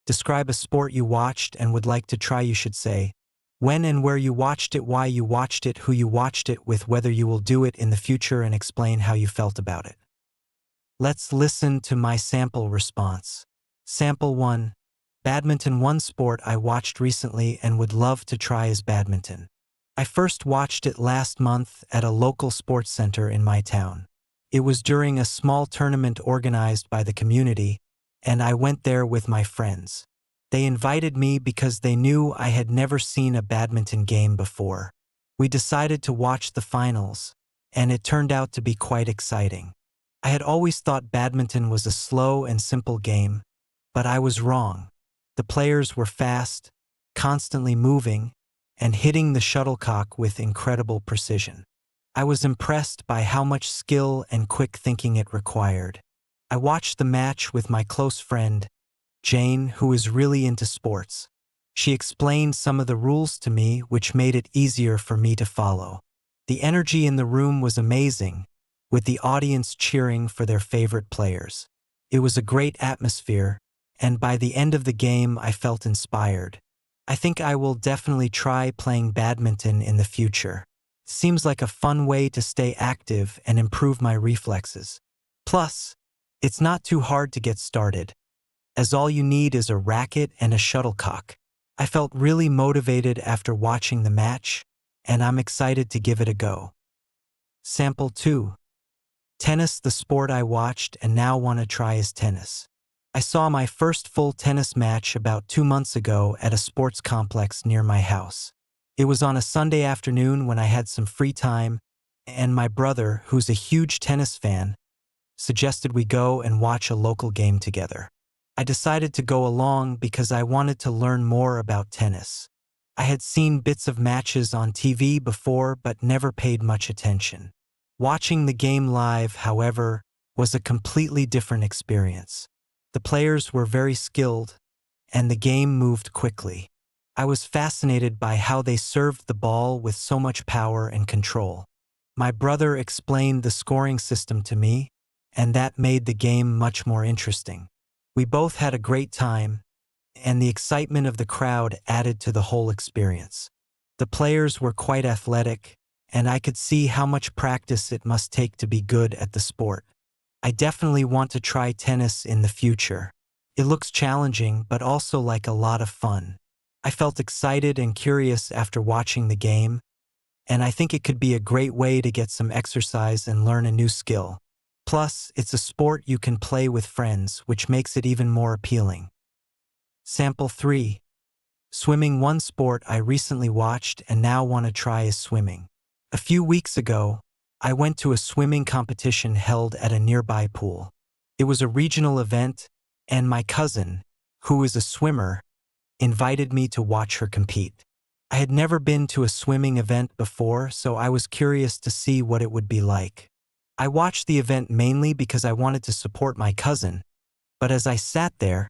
Describe a sport you watched and would like to try. You should say when and where you watched it, why you watched it, who you watched it with, whether you will do it in the future, and explain how you felt about it. Let's listen to my sample response. Sample 1. Badminton. One sport I watched recently and would love to try is badminton. I first watched it last month at a local sports center in my town. It was during a small tournament organized by the community, and I went there with my friends. They invited me because they knew I had never seen a badminton game before. We decided to watch the finals, and it turned out to be quite exciting. I had always thought badminton was a slow and simple game, but I was wrong. The players were fast, constantly moving, and hitting the shuttlecock with incredible precision. I was impressed by how much skill and quick thinking it required. I watched the match with my close friend, Jane, who is really into sports. She explained some of the rules to me, which made it easier for me to follow. The energy in the room was amazing, with the audience cheering for their favorite players. It was a great atmosphere, and by the end of the game I felt inspired. I think I will definitely try playing badminton in the future. Seems like a fun way to stay active and improve my reflexes. Plus, it's not too hard to get started, as all you need is a racket and a shuttlecock. I felt really motivated after watching the match, and I'm excited to give it a go. Sample 2. Tennis. The sport I watched and now want to try is tennis. I saw my first full tennis match about 2 months ago at a sports complex near my house. It was on a Sunday afternoon when I had some free time, and my brother, who's a huge tennis fan, suggested we go and watch a local game together. I decided to go along because I wanted to learn more about tennis. I had seen bits of matches on TV before but never paid much attention. Watching the game live, however, was a completely different experience. The players were very skilled, and the game moved quickly. I was fascinated by how they served the ball with so much power and control. My brother explained the scoring system to me, and that made the game much more interesting. We both had a great time, and the excitement of the crowd added to the whole experience. The players were quite athletic, and I could see how much practice it must take to be good at the sport. I definitely want to try tennis in the future. It looks challenging, but also like a lot of fun. I felt excited and curious after watching the game, and I think it could be a great way to get some exercise and learn a new skill. Plus, it's a sport you can play with friends, which makes it even more appealing. Sample 3. Swimming. One sport I recently watched and now want to try is swimming. A few weeks ago, I went to a swimming competition held at a nearby pool. It was a regional event, and my cousin, who is a swimmer, invited me to watch her compete. I had never been to a swimming event before, so I was curious to see what it would be like. I watched the event mainly because I wanted to support my cousin, but as I sat there,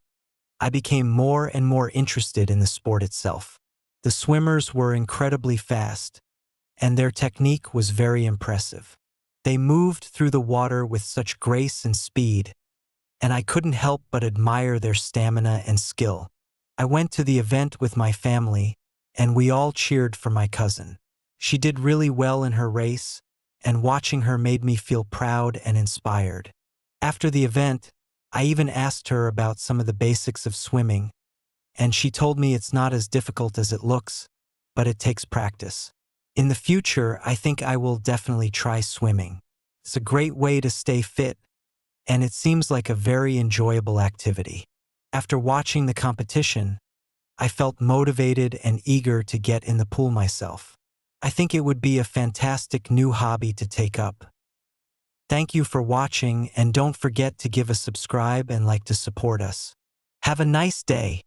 I became more and more interested in the sport itself. The swimmers were incredibly fast, and their technique was very impressive. They moved through the water with such grace and speed, and I couldn't help but admire their stamina and skill. I went to the event with my family, and we all cheered for my cousin. She did really well in her race, and watching her made me feel proud and inspired. After the event, I even asked her about some of the basics of swimming, and she told me it's not as difficult as it looks, but it takes practice. In the future, I think I will definitely try swimming. It's a great way to stay fit, and it seems like a very enjoyable activity. After watching the competition, I felt motivated and eager to get in the pool myself. I think it would be a fantastic new hobby to take up. Thank you for watching, and don't forget to give a subscribe and like to support us. Have a nice day.